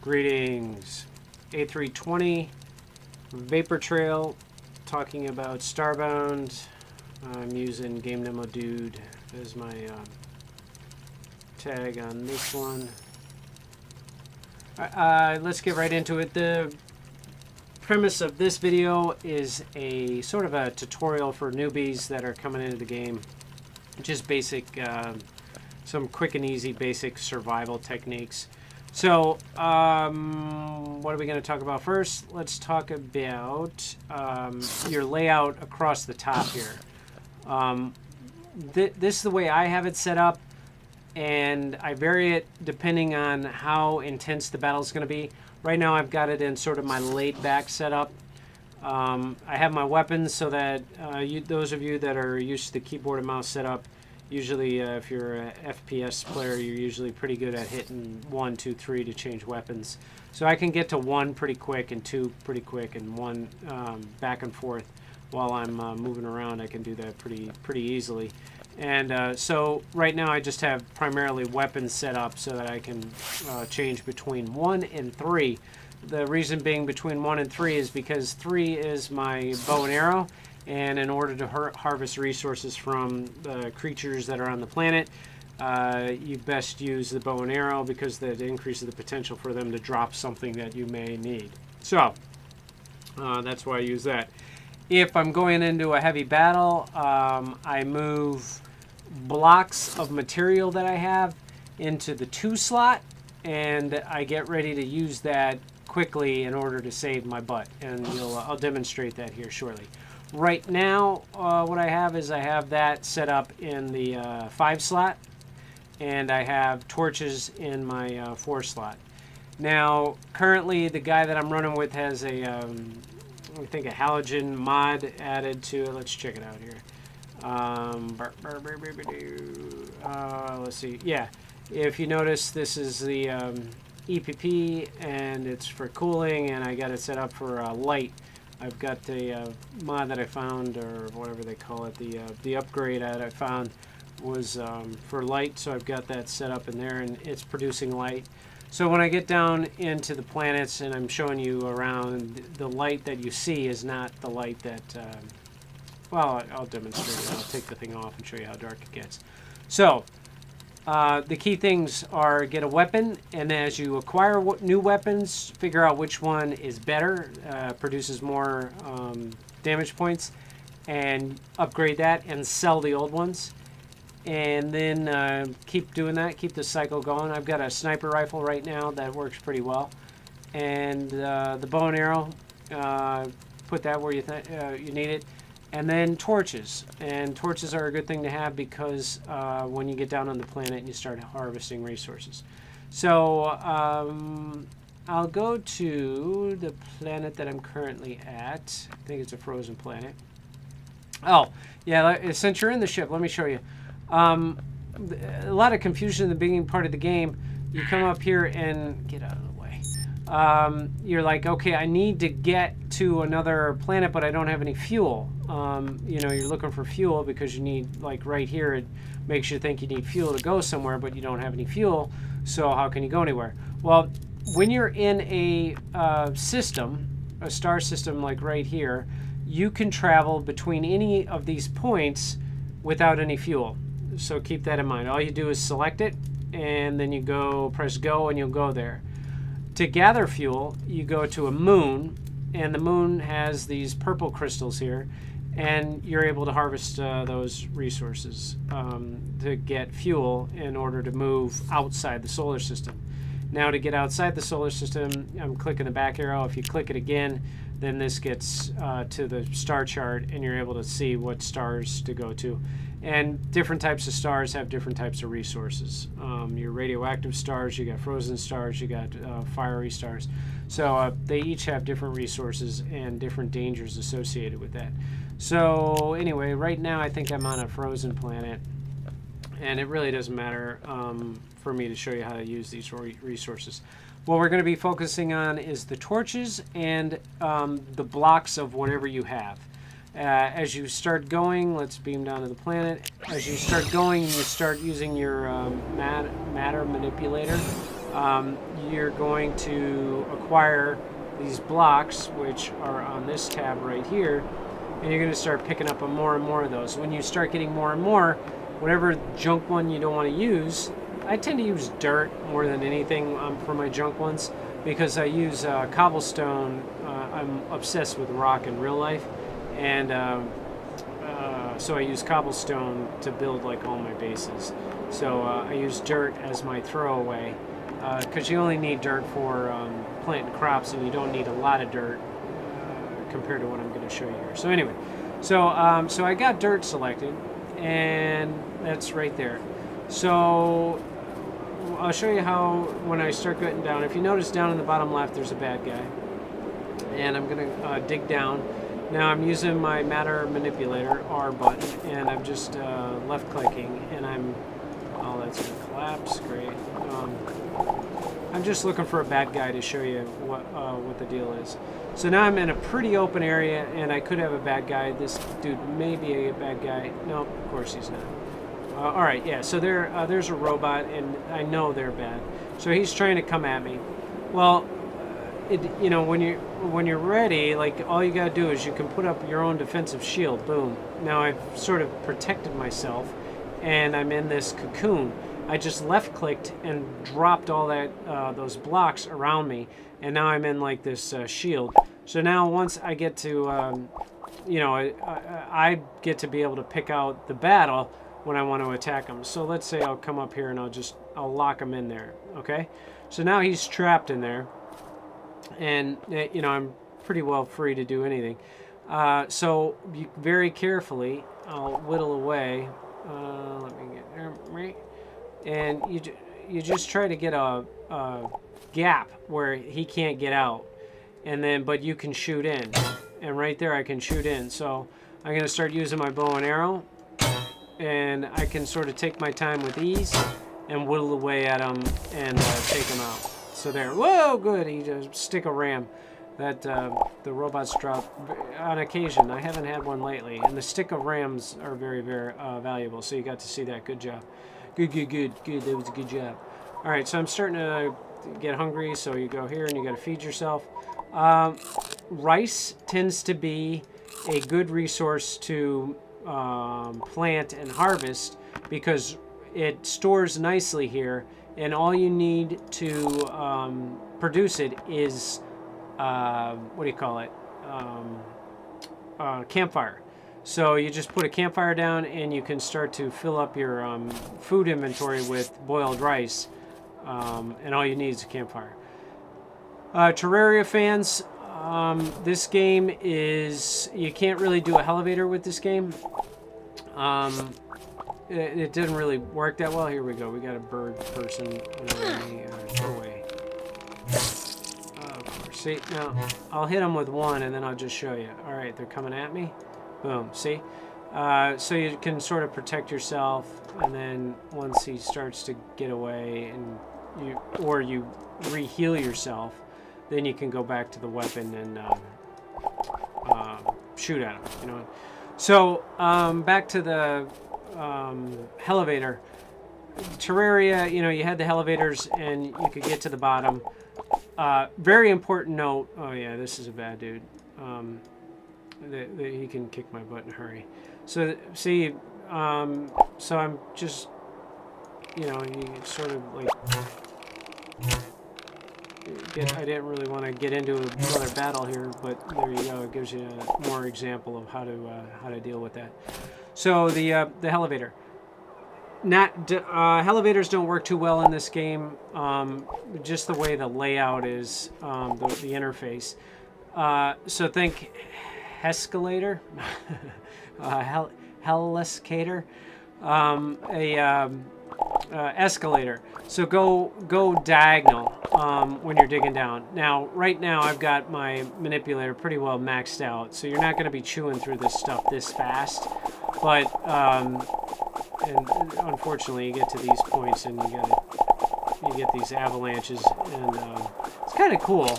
Greetings. A320 Vapor Trail, talking about Starbound. I'm using Game Demo Dude as my tag on this one. Let's get right into it. The premise of this video is a sort of a tutorial for newbies that are coming into the game. Just basic, some quick and easy basic survival techniques. So, what are we going to talk about first? Let's talk about your layout across the top here. This is the way I have it set up, and I vary it depending on how intense the battle is going to be. Right now I've got it in sort of my laid back setup. I have my weapons so that those of you that are used to the keyboard and mouse setup, usually if you're an FPS player, you're usually pretty good at hitting 1, 2, 3 to change weapons. So I can get to 1 pretty quick and 2 pretty quick and 1 back and forth while I'm moving around. I can do that pretty easily. And so right now I just have primarily weapons set up so that I can change between 1 and 3. The reason being between 1 and 3 is because 3 is my bow and arrow, and in order to harvest resources from the creatures that are on the planet, you best use the bow and arrow because that increases the potential for them to drop something that you may need. So that's why I use that. If I'm going into a heavy battle, I move blocks of material that I have into the 2 slot, and I get ready to use that quickly in order to save my butt, and I'll demonstrate that here shortly. Right now, what I have is I have that set up in the 5 slot, and I have torches in my 4 slot. Now, currently, the guy that I'm running with has a, I think, a halogen mod added to it. Let's check it out here. Let's see. Yeah, if you notice, this is the EPP, and it's for cooling, and I got it set up for light. I've got the mod that I found, or whatever they call it, the upgrade that I found was for light, so I've got that set up in there, and it's producing light. So when I get down into the planets and I'm showing you around, the light that you see is not the light that, well, I'll demonstrate it. I'll take the thing off and show you how dark it gets. So the key things are get a weapon, and as you acquire new weapons, figure out which one is better, produces more damage points, and upgrade that and sell the old ones. And then keep doing that, keep the cycle going. I've got a sniper rifle right now that works pretty well. And the bow and arrow, put that where you need it. And then torches. And torches are a good thing to have because when you get down on the planet and you start harvesting resources. So I'll go to the planet that I'm currently at. I think it's a frozen planet. Oh, yeah, since you're in the ship, let me show you. A lot of confusion in the beginning part of the game. You come up here and get out of the way. You're like, okay, I need to get to another planet, but I don't have any fuel. You know, you're looking for fuel because you need, like right here, it makes you think you need fuel to go somewhere, but you don't have any fuel, so how can you go anywhere? Well, when you're in a system, a star system like right here, you can travel between any of these points without any fuel. So keep that in mind. All you do is select it, and then you go, press go, and you'll go there. To gather fuel, you go to a moon, and the moon has these purple crystals here, and you're able to harvest those resources to get fuel in order to move outside the solar system. Now to get outside the solar system, I'm clicking the back arrow. If you click it again, then this gets to the star chart, and you're able to see what stars to go to. And different types of stars have different types of resources. Your radioactive stars, you got frozen stars, you got fiery stars. So they each have different resources and different dangers associated with that. So anyway, right now I think I'm on a frozen planet, and it really doesn't matter for me to show you how to use these resources. What we're going to be focusing on is the torches and the blocks of whatever you have. As you start going, let's beam down to the planet. As you start going, you start using your matter manipulator. you're going to acquire these blocks, which are on this tab right here, and you're going to start picking up on more and more of those. When you start getting more and more, whatever junk one you don't want to use, I tend to use dirt more than anything for my junk ones, because I use cobblestone. I'm obsessed with rock in real life, and so I use cobblestone to build like all my bases. So I use dirt as my throwaway, because you only need dirt for planting crops, and you don't need a lot of dirt compared to what I'm going to show you here. So anyway, so I got dirt selected, and that's right there. So I'll show you how, when I start getting down, if you notice down in the bottom left, there's a bad guy. And I'm going to dig down. Now I'm using my matter manipulator, R button, and I'm just left clicking, and oh, that's going to collapse, great. I'm just looking for a bad guy to show you what the deal is. So now I'm in a pretty open area, and I could have a bad guy. This dude may be a bad guy. No, of course he's not. All right, yeah, so there's a robot, and I know they're bad. So he's trying to come at me. Well, you know, when you're ready, like, all you gotta do is you can put up your own defensive shield. Boom. Now I've sort of protected myself, and I'm in this cocoon. I just left-clicked and dropped all those blocks around me, and now I'm in like this shield. So now once I get to, you know, I get to be able to pick out the battle when I want to attack him. So let's say I'll come up here and I'll lock him in there. Okay. So now he's trapped in there, and you know, I'm pretty well free to do anything. So you very carefully, I'll whittle away. Let me get there, right? And you just try to get a gap where he can't get out, and then but you can shoot in, and right there I can shoot in. So I'm gonna start using my bow and arrow, and I can sort of take my time with ease and whittle away at him and take him out. So there, whoa, good. He just stick a ram. That the robots drop on occasion. I haven't had one lately, and the stick of rams are very, very valuable. So you got to see that. Good job. Good. That was a good job. All right, so I'm starting to get hungry. So you go here and you got to feed yourself. Rice tends to be a good resource to plant and harvest, because it stores nicely here, and all you need to produce it is what do you call it, campfire. So you just put a campfire down, and you can start to fill up your food inventory with boiled rice, and all you need is a campfire. Terraria fans, this game is, you can't really do a elevator with this game. It didn't really work that well. Here we go. We got a bird person. Go away. See, now I'll hit them with one, and then I'll just show you. All right, they're coming at me. Boom. See? So you can sort of protect yourself, and then once he starts to get away, and you re-heal yourself, then you can go back to the weapon and shoot at him. You know. So back to the elevator. Terraria, you know, you had the elevators, and you could get to the bottom. Very important note. Oh yeah, this is a bad dude. He can kick my butt in a hurry. So see, so I'm just, you know, you sort of like I didn't really want to get into another battle here, but there you go. It gives you a more example of how to deal with that. So the elevator. Elevators don't work too well in this game. Just the way the layout is, the interface. So think escalator, hell-escator, escalator. So go diagonal when you're digging down. Now, right now, I've got my manipulator pretty well maxed out, so you're not going to be chewing through this stuff this fast. But and unfortunately, you get to these points, and you get these avalanches, and it's kind of cool,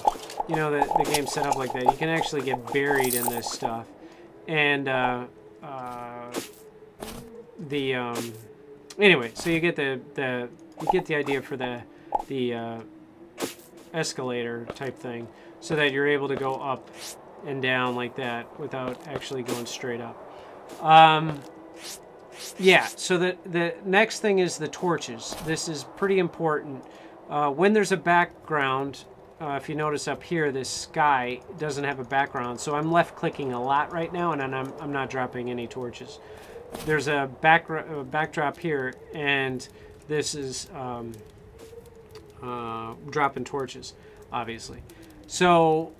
you know, that the game's set up like that. You can actually get buried in this stuff, and anyway, so you get the idea for the the escalator type thing, so that you're able to go up and down like that without actually going straight up. Yeah, so the next thing is the torches. This is pretty important. When there's a background, if you notice up here, this sky doesn't have a background, so I'm left clicking a lot right now, and I'm not dropping any torches. There's a backdrop here, and this is dropping torches, obviously. So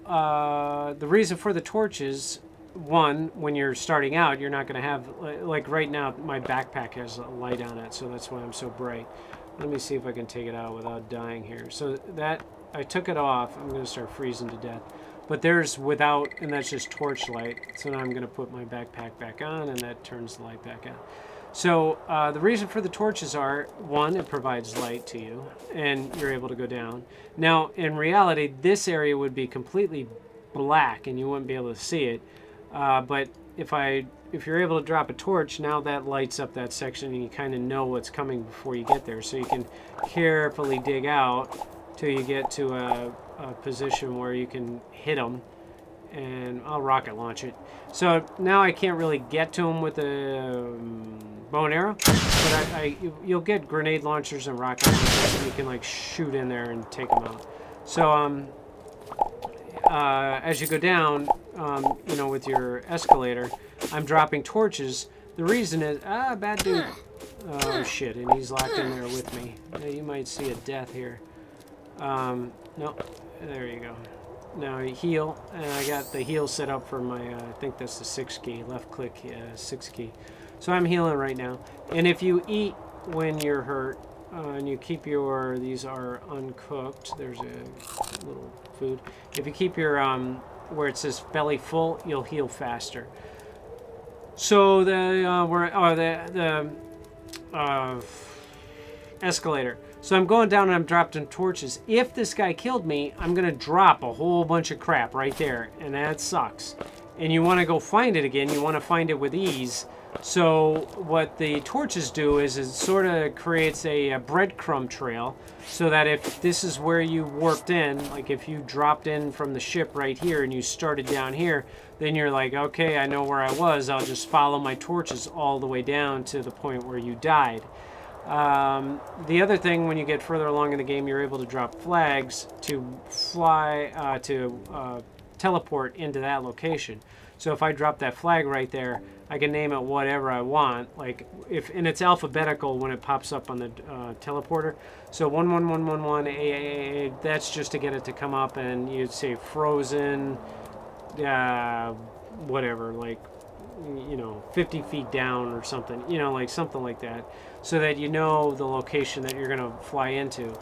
the reason for the torches, one, when you're starting out, you're not going to have, like right now, my backpack has a light on it, so that's why I'm so bright. Let me see if I can take it out without dying here. So that, I took it off. I'm going to start freezing to death. But there's without, and that's just torch light. So now I'm going to put my backpack back on, and that turns the light back on. So the reason for the torches are, one, it provides light to you, and you're able to go down. Now, in reality, this area would be completely black, and you wouldn't be able to see it. But if you're able to drop a torch, now that lights up that section, and you kind of know what's coming before you get there. So you can carefully dig out till you get to a position where you can hit them, and I'll rocket launch it. So now I can't really get to them with a bow and arrow, but you'll get grenade launchers and rocket launchers, and you can like shoot in there and take them out. So as you go down, you know, with your escalator, I'm dropping torches. The reason is, bad dude. Oh shit, and he's locked in there with me. Now you might see a death here. No, there you go. Now heal, and I got the heal set up for my, I think that's the 6 key, left click, 6 key. So I'm healing right now. And if you eat when you're hurt, and you keep your, these are uncooked, there's a little food. If you keep your, where it says belly full, you'll heal faster. So the escalator. So I'm going down and I'm dropping torches. If this guy killed me, I'm gonna drop a whole bunch of crap right there, and that sucks. And you want to go find it again. You want to find it with ease. So what the torches do is it sort of creates a breadcrumb trail, so that if this is where you warped in, like if you dropped in from the ship right here and you started down here, then you're like, okay, I know where I was. I'll just follow my torches all the way down to the point where you died. The other thing, when you get further along in the game, you're able to drop flags to fly, teleport into that location. So if I drop that flag right there, I can name it whatever I want. Like and it's alphabetical when it pops up on the teleporter. So 11111 that's just to get it to come up, and you'd say frozen, whatever, like, you know, 50 feet down or something, you know, like something like that, so that you know the location that you're going to fly into.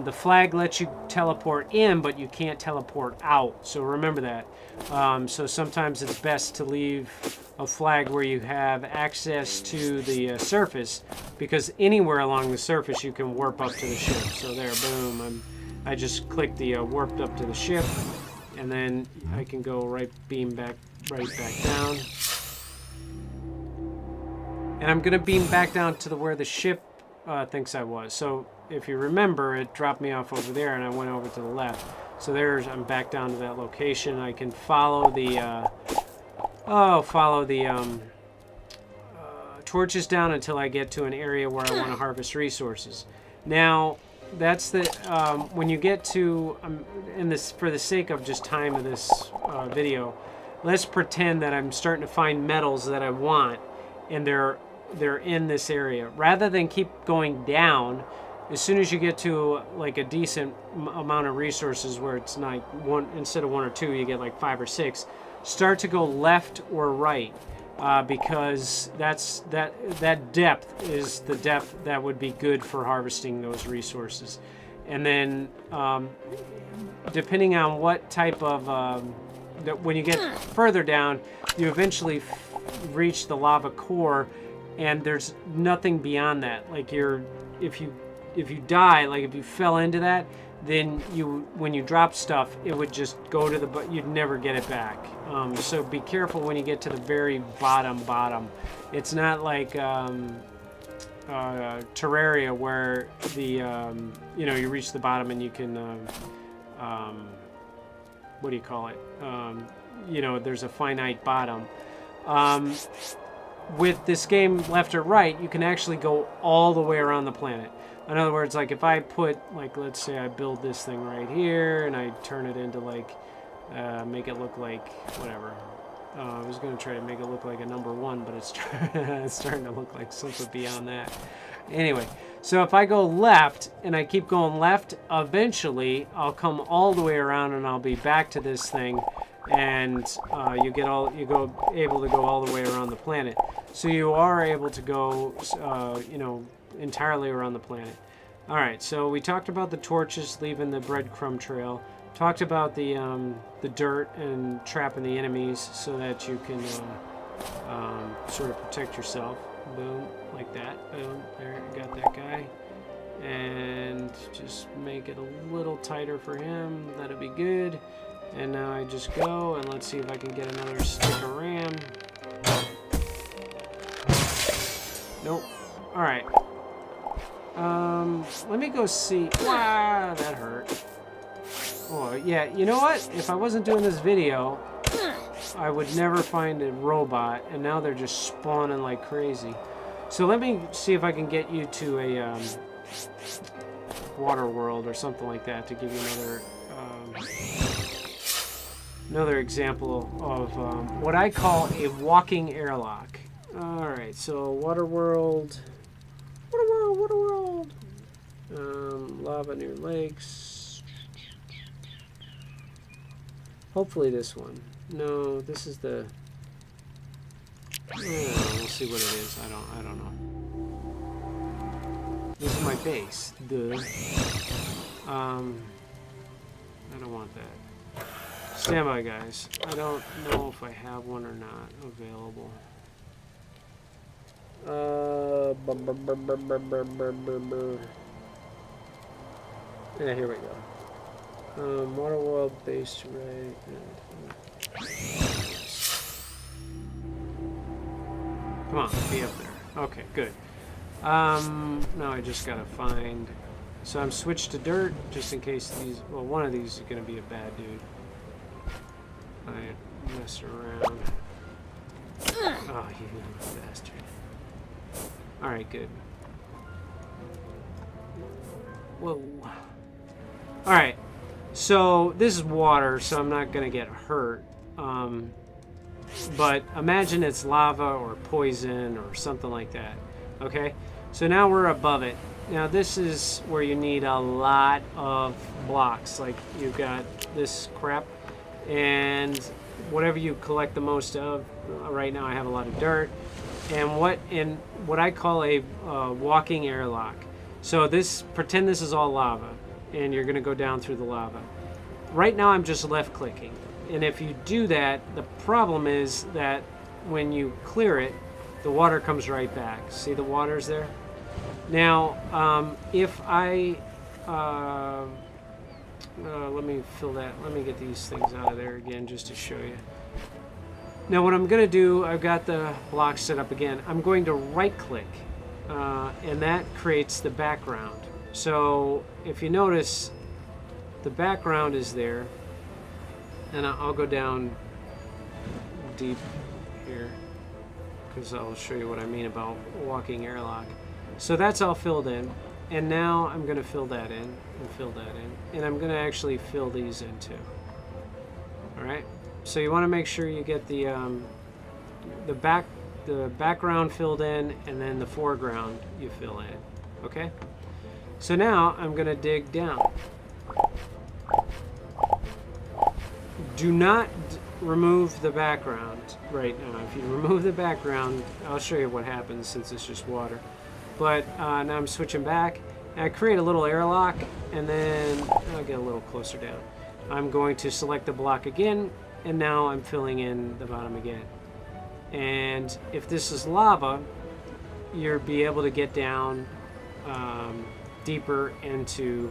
The flag lets you teleport in, but you can't teleport out, so remember that. So sometimes it's best to leave a flag where you have access to the surface, because anywhere along the surface you can warp up to the ship. So there, boom, I just clicked the warped up to the ship, and then I can go beam back down. And I'm going to beam back down to where the ship thinks I was. So if you remember, it dropped me off over there, and I went over to the left. So I'm back down to that location. I can follow the torches down until I get to an area where I want to harvest resources. Now, that's the when you get to for the sake of just time of this video, let's pretend that I'm starting to find metals that I want, and they're in this area. Rather than keep going down, as soon as you get to like a decent amount of resources where it's not one, instead of 1 or 2, you get like 5 or 6, start to go left or right, because that depth is the depth that would be good for harvesting those resources. And then depending on what type of when you get further down, you eventually reach the lava core, and there's nothing beyond that. Like if you die, like if you fell into that, then when you drop stuff, it would just go to you'd never get it back. So be careful when you get to the very bottom. It's not like Terraria where the you know, you reach the bottom and you can what do you call it? You know, there's a finite bottom. With this game, left or right, you can actually go all the way around the planet. In other words, like if I put, like, let's say I build this thing right here and I turn it into like, make it look like whatever. I was going to try to make it look like a number 1, but it's, it's starting to look like something beyond that. Anyway, so if I go left and I keep going left, eventually I'll come all the way around and I'll be back to this thing, and able to go all the way around the planet. So you are able to go, you know, entirely around the planet. All right, so we talked about the torches leaving the breadcrumb trail. Talked about the dirt and trapping the enemies so that you can sort of protect yourself. Boom, like that. Boom, there, got that guy. And just make it a little tighter for him. That'll be good. And now I just go, and let's see if I can get another stick of RAM. Nope. All right. Let me go see. Wow, that hurt. Oh, yeah, you know what? If I wasn't doing this video, I would never find a robot, and now they're just spawning like crazy. So let me see if I can get you to a water world or something like that to give you another example of what I call a walking airlock. All right, so water world. Lava near lakes. Hopefully this one. No, this is the. We'll see what it is. I don't know. This is my base. Duh. I don't want that. Stand by, guys. I don't know if I have one or not available. Yeah, here we go. Water world base right. Come on, be up there. Okay, good. Now I just gotta find. So I'm switched to dirt just in case these. Well, one of these is gonna be a bad dude. I mess around. Oh, you bastard. Alright, good. Whoa. Alright, so this is water, so I'm not going to get hurt. But imagine it's lava or poison or something like that. Okay, so now we're above it. Now this is where you need a lot of blocks. Like you've got this crap, and whatever you collect the most of. Right now I have a lot of dirt. And what I call a walking airlock. So pretend this is all lava, and you're going to go down through the lava. Right now I'm just left clicking, and if you do that, the problem is that when you clear it, the water comes right back. See the water's there? Now, if I let me fill that. Let me get these things out of there again just to show you. Now what I'm going to do, I've got the blocks set up again. I'm going to right click, and that creates the background. So if you notice, the background is there, and I'll go down deep here because I'll show you what I mean about walking airlock. So that's all filled in, and now I'm going to fill that in and fill that in, and I'm going to actually fill these in too. All right. So you want to make sure you get the background filled in, and then the foreground you fill in. Okay. So now I'm going to dig down. Do not remove the background right now. If you remove the background, I'll show you what happens since it's just water. But now I'm switching back, and I create a little airlock, and then I'll get a little closer down. I'm going to select the block again, and now I'm filling in the bottom again. And if this is lava, you'll be able to get down deeper into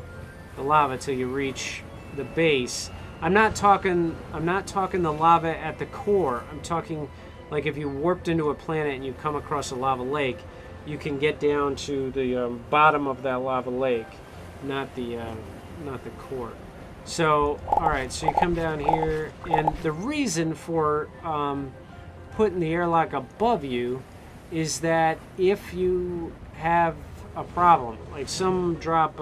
the lava till you reach the base. I'm not talking the lava at the core. I'm talking like if you warped into a planet and you come across a lava lake, you can get down to the bottom of that lava lake, not the core. So, all right, so you come down here, and the reason for putting the airlock above you is that if you have a problem, like some drop,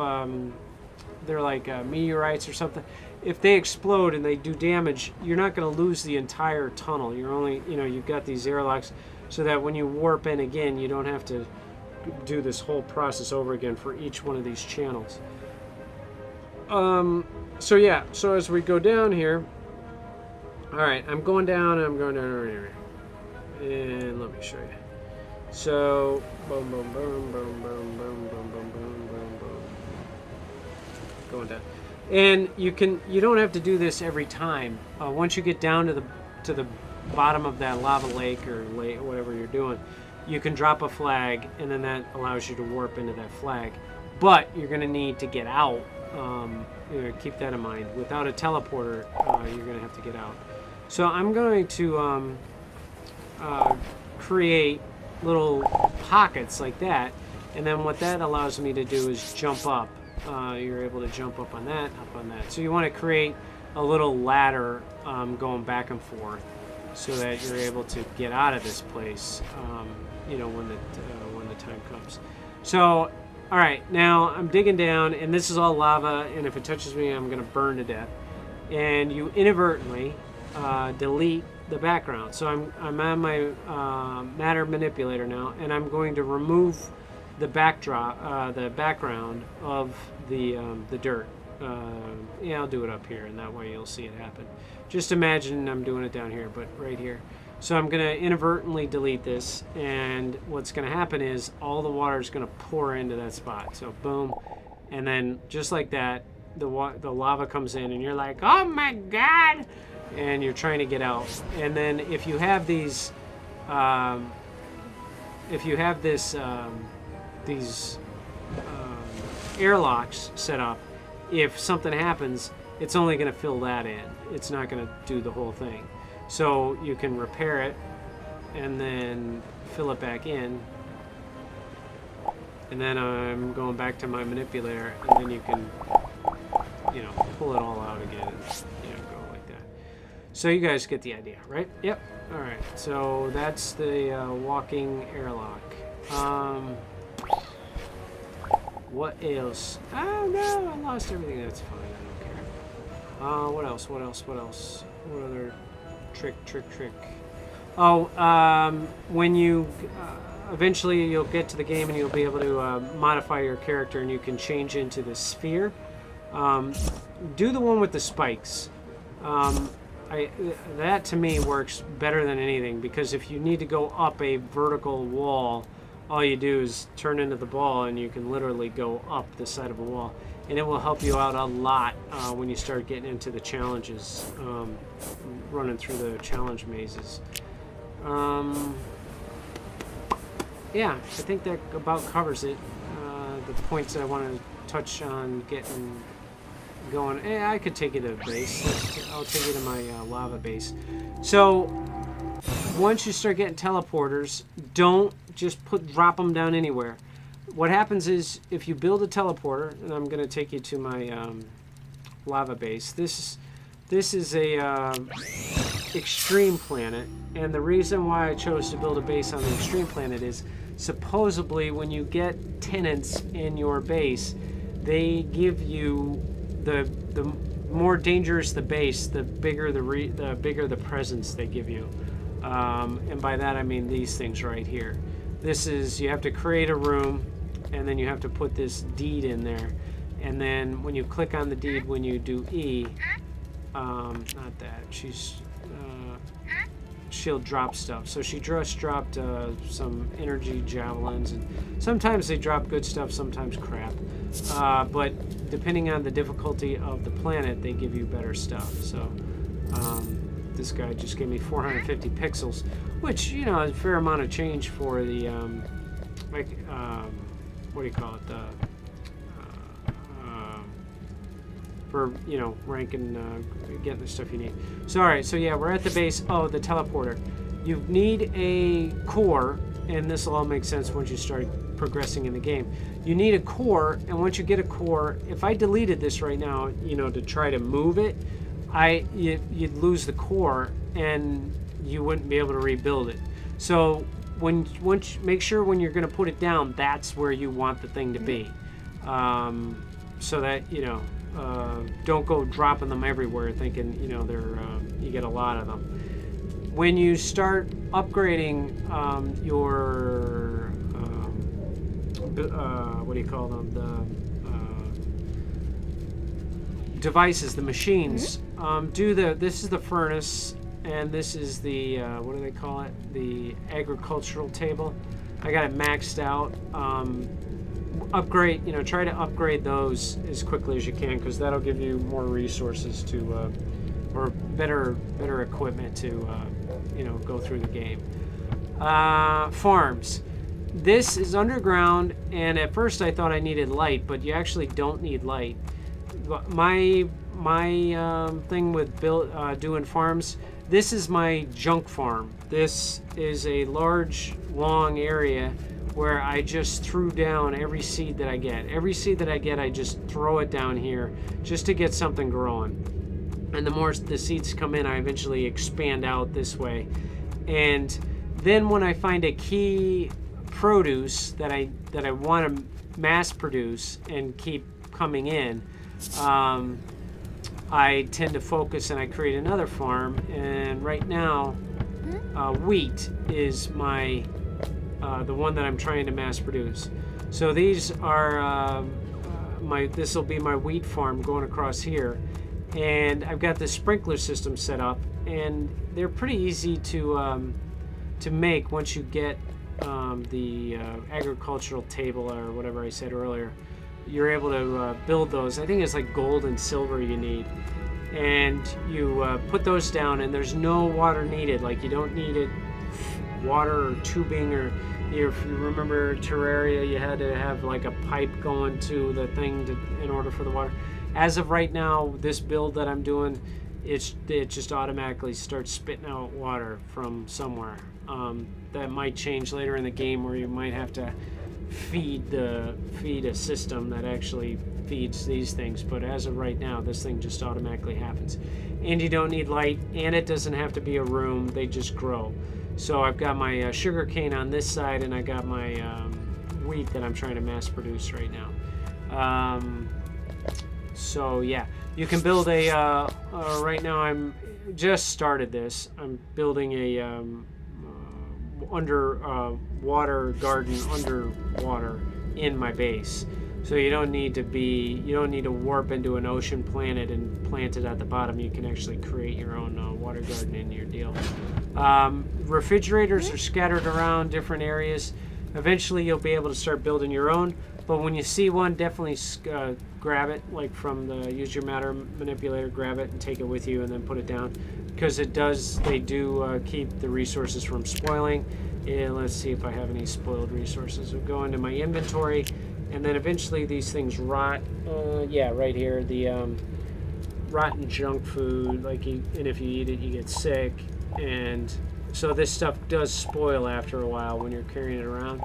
they're like meteorites or something, if they explode and they do damage, you're not going to lose the entire tunnel. You're only, you've got these airlocks so that when you warp in again, you don't have to do this whole process over again for each one of these channels. So yeah, so as we go down here, all right, I'm going down, and let me show you. So, boom, boom, boom, boom, boom, boom, boom, boom, boom, boom, boom, going down, and you don't have to do this every time. Once you get down to the bottom of that lava lake or lake, whatever you're doing, you can drop a flag, and then that allows you to warp into that flag. But you're going to need to get out. Keep that in mind. Without a teleporter, you're going to have to get out. So I'm going to create little pockets like that, and then what that allows me to do is jump up. You're able to jump up on that, up on that. So you want to create a little ladder going back and forth, so that you're able to get out of this place. When the time comes. So. All right, now I'm digging down, and this is all lava, and if it touches me, I'm going to burn to death. And you inadvertently delete the background. So I'm on my matter manipulator now, and I'm going to remove the background of the dirt. Yeah, I'll do it up here, and that way you'll see it happen. Just imagine I'm doing it down here, but right here. So I'm going to inadvertently delete this, and what's going to happen is all the water is going to pour into that spot. So boom, and then just like that, the lava comes in, and you're like, oh my god, and you're trying to get out. And then if you have these, these airlocks set up, if something happens, it's only going to fill that in. It's not going to do the whole thing. So you can repair it and then fill it back in, and then I'm going back to my manipulator, and then you can pull it all out again and go like that. So you guys get the idea, right? Yep. All right, so that's the walking airlock. What else? Oh no, I lost everything. That's fine, I don't care. What else? What other trick? Oh, when you eventually you'll get to the game, and you'll be able to modify your character, and you can change into the sphere. Do the one with the spikes. That to me works better than anything, because if you need to go up a vertical wall, all you do is turn into the ball, and you can literally go up the side of a wall, and it will help you out a lot when you start getting into the challenges, running through the challenge mazes. Yeah, I think that about covers it. The points I want to touch on getting going. I could take you to the base. I'll take you to my lava base. So once you start getting teleporters, don't just drop them down anywhere. What happens is, if you build a teleporter, and I'm going to take you to my lava base. This is a extreme planet, and the reason why I chose to build a base on the extreme planet is, supposedly when you get tenants in your base, they give you the more dangerous the base, the bigger the presence they give you, and by that I mean these things right here. This is, you have to create a room, and then you have to put this deed in there, and then when you click on the deed, when you do E, not that, she'll drop stuff. So she just dropped some energy javelins, and sometimes they drop good stuff, sometimes crap, but depending on the difficulty of the planet, they give you better stuff. So this guy just gave me 450 pixels, which, is a fair amount of change for the what do you call it, for ranking, getting the stuff you need. So alright, so yeah, we're at the base. Oh, the teleporter. you need a core, and this will all make sense once you start progressing in the game. You need a core, and once you get a core, if I deleted this right now, to try to move it, you'd lose the core, and you wouldn't be able to rebuild it. So make sure when you're going to put it down, that's where you want the thing to be, so that don't go dropping them everywhere, thinking you get a lot of them. When you start upgrading your what do you call them, the devices, the machines, this is the furnace, and this is the what do they call it, the agricultural table. I got it maxed out. Upgrade, try to upgrade those as quickly as you can, because that'll give you more resources to or better equipment to go through the game. Farms. This is underground, and at first I thought I needed light, but you actually don't need light. My thing with doing farms, this is my junk farm. This is a large, long area where I just threw down every seed that I get. Every seed that I get, I just throw it down here just to get something growing. And the more the seeds come in, I eventually expand out this way. And then when I find a key produce that I want to mass produce and keep coming in, I tend to focus and I create another farm. And right now, wheat is my the one that I'm trying to mass produce. So these are this will be my wheat farm going across here, and I've got the sprinkler system set up, and they're pretty easy to make once you get the agricultural table or whatever I said earlier. You're able to build those. I think it's like gold and silver you need, and you put those down, and there's no water needed. Like, you don't need it water or tubing, or if you remember Terraria, you had to have like a pipe going to the thing in order for the water. As of right now, this build that I'm doing, it just automatically starts spitting out water from somewhere. That might change later in the game, where you might have to feed a system that actually feeds these things, but as of right now, this thing just automatically happens. And you don't need light, and it doesn't have to be a room, they just grow. So I've got my sugar cane on this side, and I got my wheat that I'm trying to mass produce right now. So yeah, you can build a right now I'm just started this. I'm building a water garden underwater in my base. So you don't need to warp into an ocean planet and plant it at the bottom. You can actually create your own water garden in your deal. Refrigerators are scattered around different areas. Eventually you'll be able to start building your own, but when you see one, definitely grab it, like from the use your matter manipulator, grab it and take it with you, and then put it down, because they do keep the resources from spoiling. And let's see if I have any spoiled resources. We'll go into my inventory, and then eventually these things rot. Yeah, right here, the rotten junk food, and if you eat it, you get sick. And so this stuff does spoil after a while when you're carrying it around.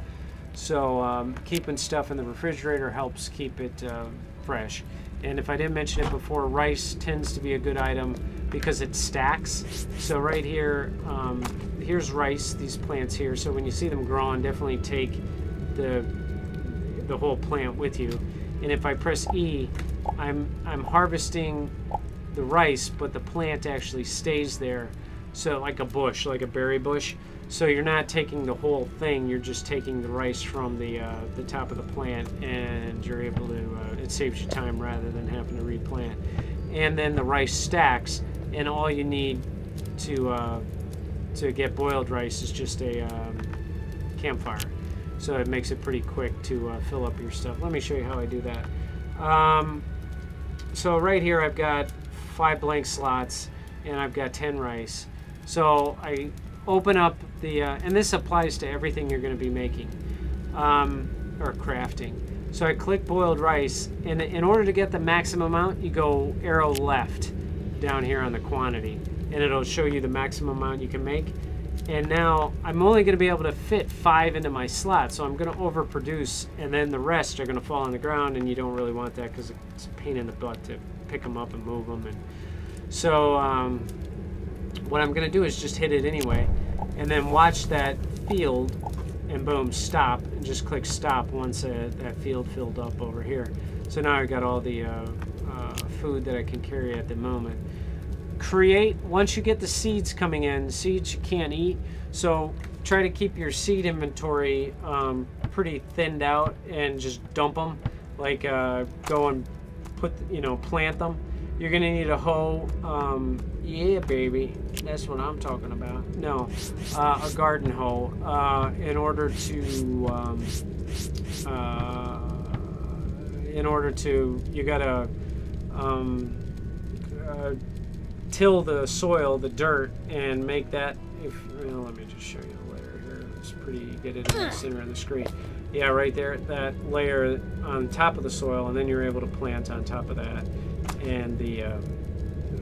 So keeping stuff in the refrigerator helps keep it fresh. And if I didn't mention it before, rice tends to be a good item because it stacks. So right here, here's rice, these plants here. So when you see them growing, definitely take the whole plant with you. And if I press E, I'm harvesting the rice, but the plant actually stays there. So like a bush, like a berry bush. So you're not taking the whole thing, you're just taking the rice from the top of the plant, and you're able to, it saves you time rather than having to replant. And then the rice stacks, and all you need to get boiled rice is just a campfire. So it makes it pretty quick to fill up your stuff. Let me show you how I do that. So right here I've got 5 blank slots, and I've got 10 rice. So I open up the, and this applies to everything you're going to be making or crafting. So I click boiled rice, and in order to get the maximum amount, you go arrow left down here on the quantity, and it'll show you the maximum amount you can make. And now I'm only going to be able to fit 5 into my slot, so I'm going to overproduce, and then the rest are going to fall on the ground, and you don't really want that because it's a pain in the butt to pick them up and move them. And so what I'm going to do is just hit it anyway, and then watch that field, and boom, stop, and just click stop once that field filled up over here. So now I've got all the food that I can carry at the moment. Once you get the seeds coming in, seeds you can't eat, so try to keep your seed inventory pretty thinned out and just dump them, like go and plant them. You're gonna need a hoe, yeah baby, that's what I'm talking about. No, a garden hoe, in order to you gotta till the soil, the dirt, and make that. Let me just show you the layer here. It's pretty. Get it in the center of the screen. Yeah, right there. That layer on top of the soil, and then you're able to plant on top of that, and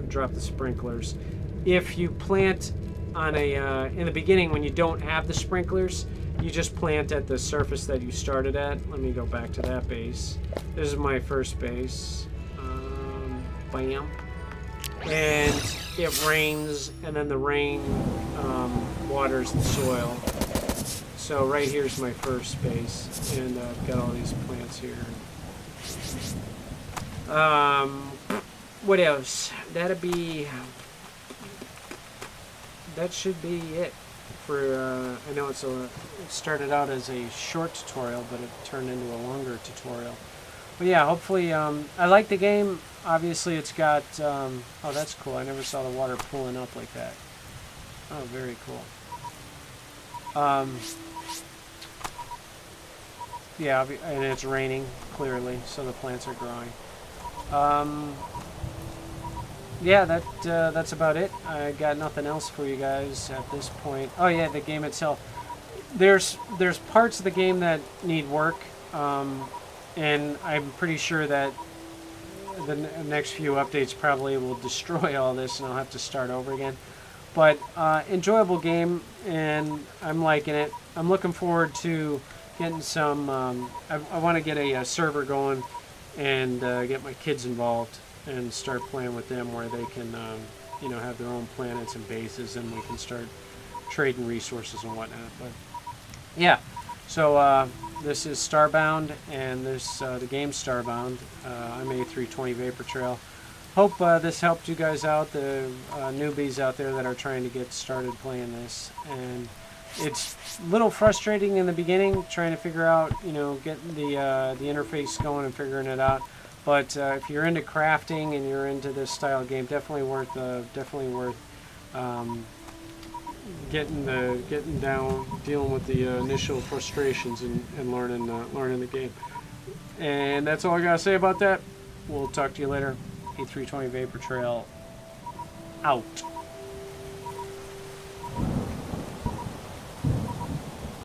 drop the sprinklers. If you plant on in the beginning when you don't have the sprinklers, you just plant at the surface that you started at. Let me go back to that base. This is my first base. Bam. And it rains, and then the rain waters the soil. So right here's my first base, and I've got all these plants here. What else? That should be it for. I know it started out as a short tutorial, but it turned into a longer tutorial. But yeah, hopefully, I like the game. Obviously, it's got, oh, that's cool. I never saw the water pulling up like that. Oh, very cool. Yeah, and it's raining, clearly, so the plants are growing. Yeah, that's about it. I got nothing else for you guys at this point. Oh yeah, the game itself. There's parts of the game that need work, and I'm pretty sure that the next few updates probably will destroy all this, and I'll have to start over again. But enjoyable game, and I'm liking it. I'm looking forward to getting some. I want to get a server going and get my kids involved and start playing with them, where they can, have their own planets and bases, and we can start trading resources and whatnot. But yeah, so this is Starbound, and the game Starbound. I'm A320 Vapor Trail. Hope this helped you guys out, the newbies out there that are trying to get started playing this. And it's a little frustrating in the beginning, trying to figure out, getting the interface going and figuring it out. But if you're into crafting and you're into this style of game, definitely worth getting down, dealing with the initial frustrations and learning the game. And that's all I gotta say about that. We'll talk to you later. A320 Vapor Trail out.